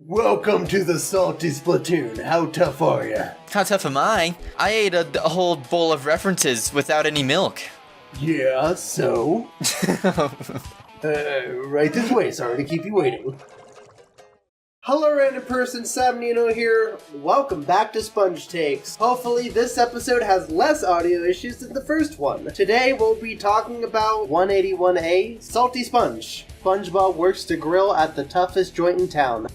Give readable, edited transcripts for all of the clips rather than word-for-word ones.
Welcome to the Salty Splatoon. How tough are ya? How tough am I? I ate a whole bowl of references without any milk. Yeah, so? Right this way, sorry to keep you waiting. Hello random person, Sab Nino here. Welcome back to Sponge Takes. Hopefully this episode has less audio issues than the first one. Today we'll be talking about 181A, Salty Sponge. SpongeBob works to grill at the toughest joint in town.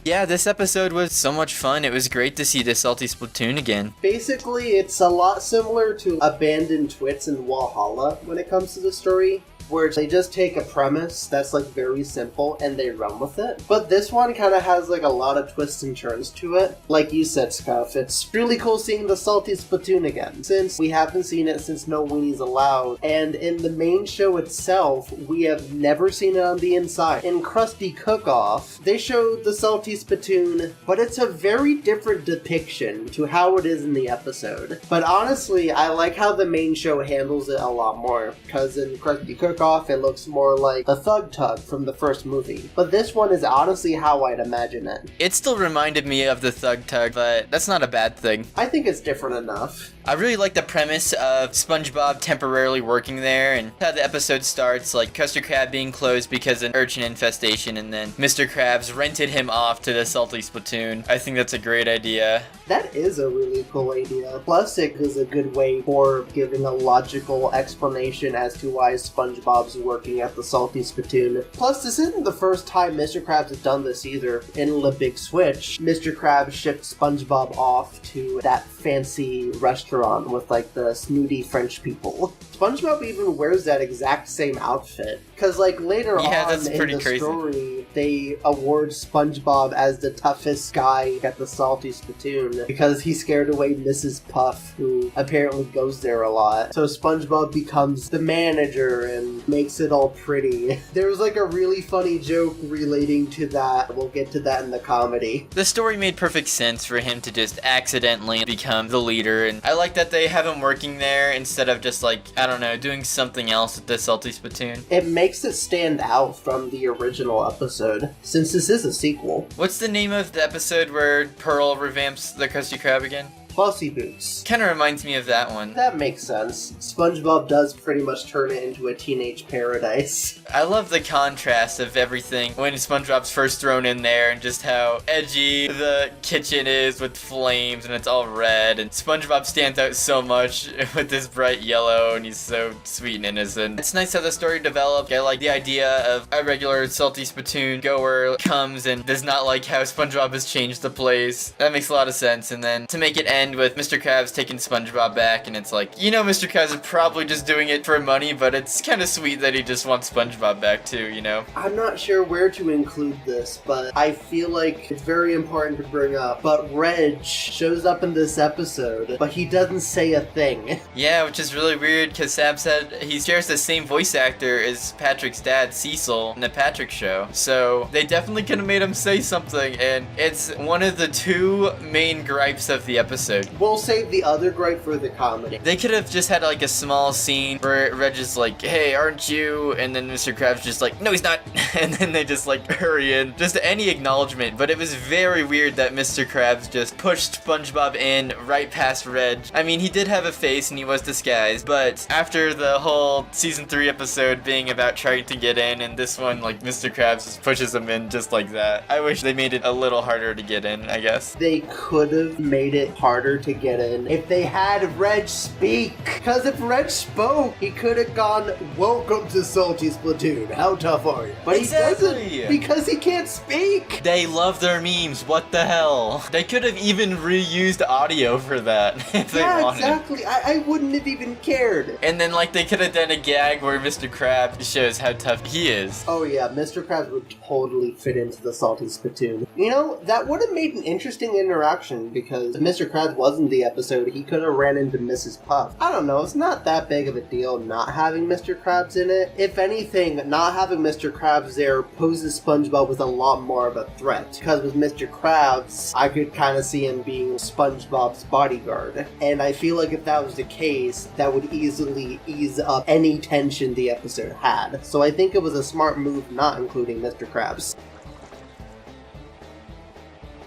Yeah, this episode was so much fun. It was great to see the Salty Splatoon again. Basically, it's a lot similar to Abandoned Twits and Walhalla when it comes to the story, where they just take a premise that's like very simple and they run with it. But this one kind of has like a lot of twists and turns to it. Like you said, Scuff, it's really cool seeing the Salty Splatoon again, since we haven't seen it since No Weenies Allowed. And in the main show itself, we have never seen it on the inside. In Krusty Cook-Off, they showed the Salty Splatoon, but it's a very different depiction to how it is in the episode. But honestly, I like how the main show handles it a lot more, because in Krusty Cook Off, it looks more like the Thug Tug from the first movie. But this one is honestly how I'd imagine it. It still reminded me of the Thug Tug, but that's not a bad thing. I think it's different enough. I really like the premise of SpongeBob temporarily working there, and how the episode starts, like Krusty Krab being closed because of an urchin infestation, and then Mr. Krabs rented him off to the Salty Splatoon. I think that's a great idea. That is a really cool idea. Plus, it is a good way for giving a logical explanation as to why SpongeBob's working at the Salty Splatoon. Plus, this isn't the first time Mr. Krabs has done this either. In The Big Switch, Mr. Krabs shipped SpongeBob off to that fancy restaurant with like the snooty French people. SpongeBob even wears that exact same outfit. Because like later on in the story, they award SpongeBob as the toughest guy at the Salty Splatoon because he scared away Mrs. Puff, who apparently goes there a lot. So SpongeBob becomes the manager and makes it all pretty. There was like a really funny joke relating to that. We'll get to that in the comedy. The story made perfect sense for him to just accidentally become the leader, and I like that they have him working there instead of just like, I don't know, doing something else with the Salty Splatoon. It makes it stand out from the original episode, since this is a sequel. What's the name of the episode where Pearl revamps the Krusty Krab again? Pussy Boots. Kinda reminds me of that one. That makes sense. SpongeBob does pretty much turn it into a teenage paradise. I love the contrast of everything when SpongeBob's first thrown in there and just how edgy the kitchen is with flames and it's all red, and SpongeBob stands out so much with this bright yellow and he's so sweet and innocent. It's nice how the story developed. I like the idea of a regular Salty Splatoon goer comes and does not like how SpongeBob has changed the place. That makes a lot of sense, and then to make it end with Mr. Krabs taking SpongeBob back, and it's like, you know, Mr. Krabs is probably just doing it for money, but it's kind of sweet that he just wants SpongeBob back too, you know? I'm not sure where to include this, but I feel like it's very important to bring up. But Reg shows up in this episode, but he doesn't say a thing. Yeah, which is really weird, because Sab said he shares the same voice actor as Patrick's dad, Cecil, in the Patrick show. So they definitely could have made him say something, and it's one of the two main gripes of the episode. We'll save the other gripe for the comedy. They could have just had like a small scene where Reg is like, hey, aren't you? And then Mr. Krabs just like, no, he's not. And then they just like hurry in. Just any acknowledgement. But it was very weird that Mr. Krabs just pushed SpongeBob in right past Reg. I mean, he did have a face and he was disguised, but after the whole season 3 episode being about trying to get in, and this one, like, Mr. Krabs just pushes him in just like that. I wish they made it a little harder to get in, I guess. They could have made it harder to get in if they had Reg speak. Because if Reg spoke, he could have gone, welcome to Salty Splatoon, how tough are you? But exactly. He doesn't, because he can't speak. They love their memes, what the hell? They could have even reused audio for that if they wanted. Yeah, exactly. I wouldn't have even cared. And then like they could have done a gag where Mr. Krabs shows how tough he is. Oh yeah, Mr. Krabs would totally fit into the Salty Splatoon. You know, that would have made an interesting interaction because Mr. Krabs Krabs was in the episode, he could have ran into Mrs. Puff. I don't know, it's not that big of a deal not having Mr. Krabs in it. If anything, not having Mr. Krabs there poses SpongeBob with a lot more of a threat. Because with Mr. Krabs, I could kind of see him being SpongeBob's bodyguard. And I feel like if that was the case, that would easily ease up any tension the episode had. So I think it was a smart move not including Mr. Krabs.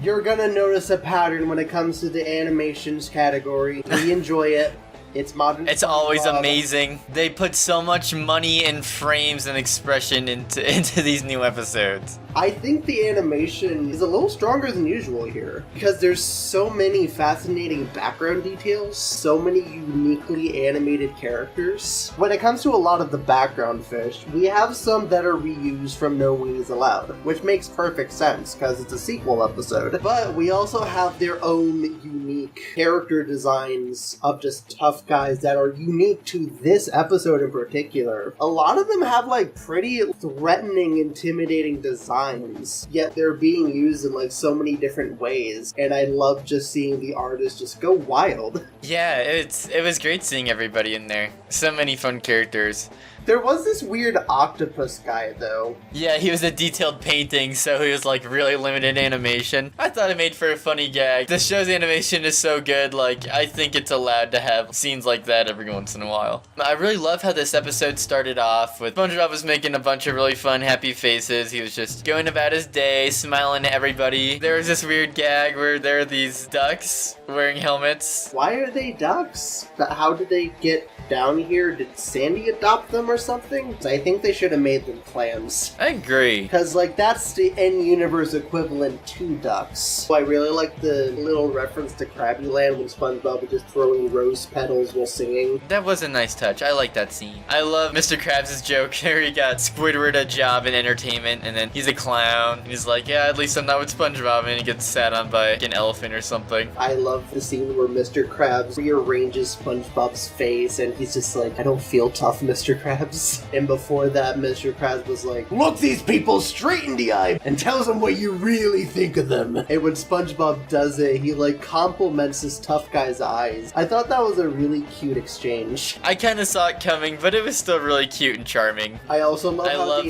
You're gonna notice a pattern when it comes to the animations category. We enjoy it. It's modern. It's always amazing. They put so much money and frames and expression into these new episodes. I think the animation is a little stronger than usual here because there's so many fascinating background details, so many uniquely animated characters. When it comes to a lot of the background fish, we have some that are reused from No Weenies Allowed, which makes perfect sense because it's a sequel episode. But we also have their own unique character designs of just tough guys that are unique to this episode in particular. A lot of them have like pretty threatening, intimidating designs, yet they're being used in like so many different ways, and I love just seeing the artists just go wild. Yeah, it was great seeing everybody in there. So many fun characters. There was this weird octopus guy, though. Yeah, he was a detailed painting, so he was like really limited animation. I thought it made for a funny gag. The show's animation is so good, like, I think it's allowed to have scenes like that every once in a while. I really love how this episode started off with SpongeBob was making a bunch of really fun, happy faces. He was just going about his day, smiling at everybody. There was this weird gag where there are these ducks wearing helmets. Why are they ducks? How did they get down here? Did Sandy adopt them or something? I think they should have made them clams. I agree. Because, like, that's the in-universe equivalent to ducks. So I really like the little reference to Krabby Land when SpongeBob was just throwing rose petals while singing. That was a nice touch. I like that scene. I love Mr. Krabs' joke where he got Squidward a job in entertainment, and then he's a clown. He's like, yeah, at least I'm not with SpongeBob, and he gets sat on by an elephant or something. I love the scene where Mr. Krabs rearranges SpongeBob's face, and he's just like, I don't feel tough, Mr. Krabs. And before that, Mr. Krabs was like, look these people straight in the eye and tells them what you really think of them. And when SpongeBob does it, he like compliments this tough guy's eyes. I thought that was a really cute exchange. I kind of saw it coming, but it was still really cute and charming. I also love how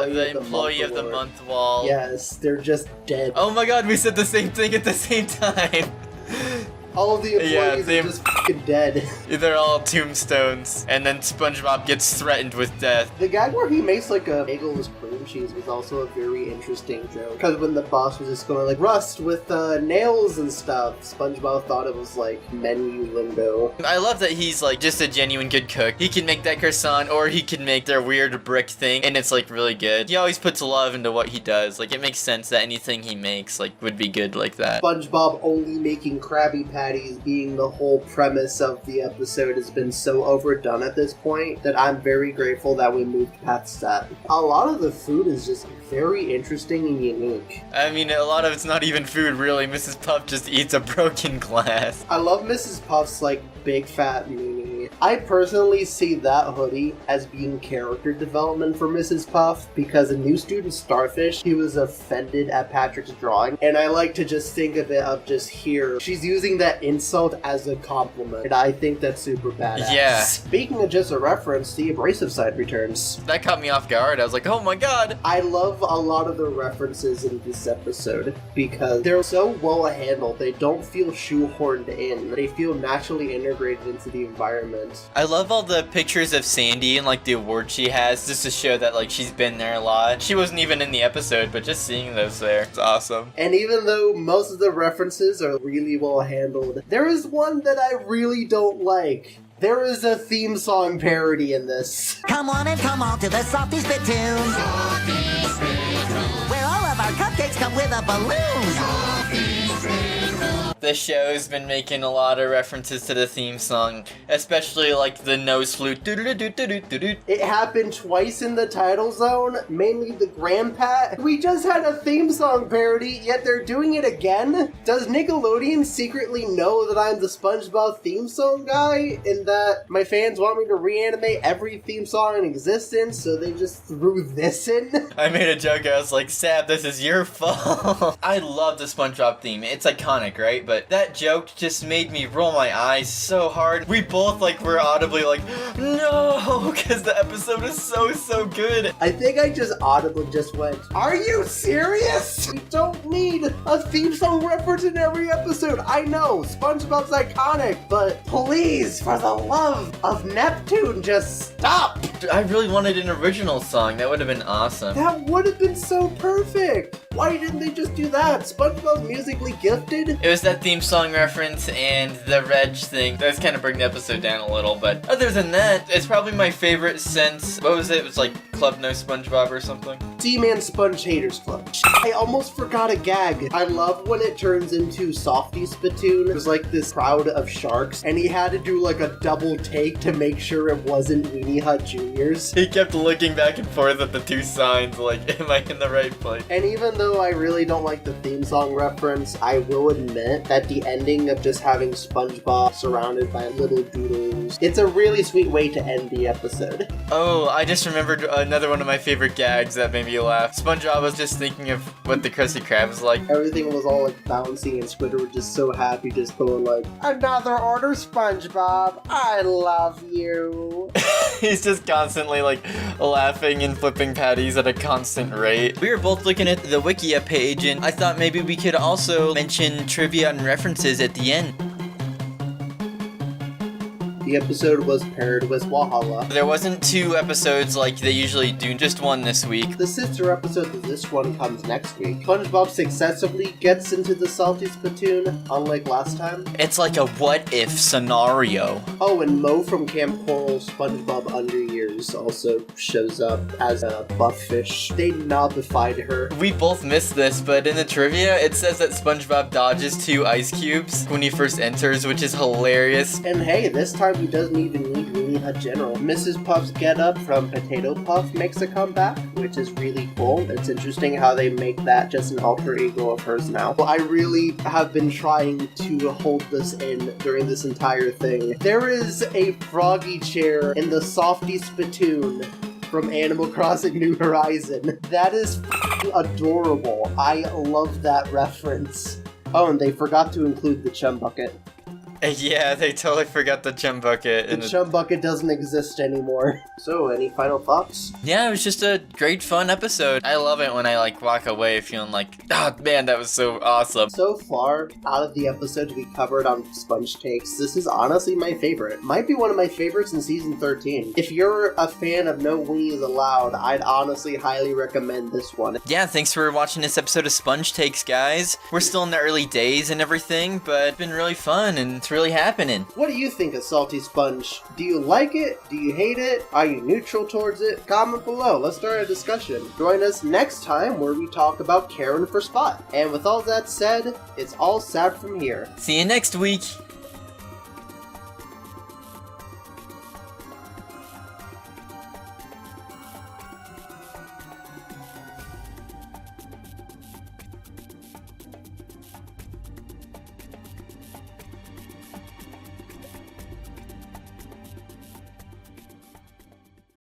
the employee of the month wall. Yes, they're just dead. Oh my god, we said the same thing at the same time. All of the employees are just fucking dead. They're all tombstones, and then SpongeBob gets threatened with death. The gag where he makes like a bagel with cream cheese was also a very interesting joke. Because when the boss was just going like, rust with nails and stuff, SpongeBob thought it was like menu lingo. I love that he's like just a genuine good cook. He can make that croissant, or he can make their weird brick thing, and it's like really good. He always puts love into what he does. Like, it makes sense that anything he makes like would be good like that. SpongeBob only making Krabby Patties being the whole premise of the episode has been so overdone at this point that I'm very grateful that we moved past that. A lot of the food is just very interesting and unique. I mean, a lot of it's not even food, really. Mrs. Puff just eats a broken glass. I love Mrs. Puff's, like, big fat meanie. I personally see that hoodie as being character development for Mrs. Puff because a new student, Starfish, he was offended at Patrick's drawing, and I like to just think of it of just here. She's using that insult as a compliment, and I think that's super badass. Yeah. Speaking of just a reference, the abrasive side returns. That caught me off guard. I was like, oh my god. I love a lot of the references in this episode because they're so well handled. They don't feel shoehorned in. They feel naturally integrated into the environment. I love all the pictures of Sandy and like the award she has just to show that like she's been there a lot. She wasn't even in the episode, but just seeing those there, it's awesome. And even though most of the references are really well handled, there is one that I really don't like. There is a theme song parody in this. Come on and come on to the Softy Spittoon, where all of our cupcakes come with a balloon. The show's been making a lot of references to the theme song, especially like the nose flute. It happened twice in the title zone, mainly the Grandpa. We just had a theme song parody, yet they're doing it again? Does Nickelodeon secretly know that I'm the SpongeBob theme song guy, and that my fans want me to reanimate every theme song in existence, so they just threw this in? I made a joke, I was like, Sab, this is your fault. I love the SpongeBob theme. It's iconic, right? But but that joke just made me roll my eyes so hard. We both were audibly like, no, because the episode is so good. I think I just audibly just went, are you serious? We don't need a theme song reference in every episode. I know, SpongeBob's iconic, but please, for the love of Neptune, just stop. I really wanted an original song. That would have been awesome. That would have been so perfect. Why didn't they just do that? SpongeBob's musically gifted. It was that theme song reference and the Reg thing. That's kind of bring the episode down a little, but other than that, it's probably my favorite since, what was it? It was like Club No SpongeBob or something. Seaman Sponge Haters Club. I almost forgot a gag. I love when it turns into Softy Spittoon. There's like this crowd of sharks, and he had to do like a double take to make sure it wasn't Weenie Hut Juniors. He kept looking back and forth at the two signs, like, am I in the right place? And even though I really don't like the theme song reference, I will admit that the ending of just having SpongeBob surrounded by little doodles, it's a really sweet way to end the episode. Oh, I just remembered another one of my favorite gags that made me laugh. SpongeBob was just thinking of what the Krusty Krab was like. Everything was all like bouncy, and Squidward was just so happy, just going like, another order, SpongeBob. I love you. He's just constantly like laughing and flipping patties at a constant rate. We were both looking at the Wikia page, and I thought maybe we could also mention trivia and references at the end. The episode was paired with Wahala. There wasn't 2 episodes like they usually do, just 1 this week. The sister episode of this one comes next week. SpongeBob successively gets into the Salty Spittoon, unlike last time. It's like a what-if scenario. Oh, and Mo from Camp Coral, SpongeBob Under Years, also shows up as a buff fish. They nobified her. We both missed this, but in the trivia, it says that SpongeBob dodges 2 ice cubes when he first enters, which is hilarious. And hey, this time he doesn't even need Weenie Hut General. Mrs. Puff's Get Up from Potato Puff makes a comeback, which is really cool. It's interesting how they make that just an alter ego of hers now. Well, I really have been trying to hold this in during this entire thing. There is a froggy chair in the Softy Spittoon from Animal Crossing New Horizon. That is f***ing adorable. I love that reference. Oh, and they forgot to include the chum bucket. Yeah, they totally forgot the chum bucket. The chum bucket doesn't exist anymore. So, any final thoughts? Yeah, it was just a great, fun episode. I love it when I, walk away feeling like, oh, man, that was so awesome. So far, out of the episodes we covered on Sponge Takes, this is honestly my favorite. Might be one of my favorites in Season 13. If you're a fan of No Weenies Allowed, I'd honestly highly recommend this one. Yeah, thanks for watching this episode of Sponge Takes, guys. We're still in the early days and everything, but it's been really fun, and it's really happening. What do you think of Salty Sponge? Do you like it? Do you hate it? Are you neutral towards it? Comment below. Let's start a discussion. Join us next time where we talk about Karen for Spot. And with all that said, it's all Sab from here. See you next week.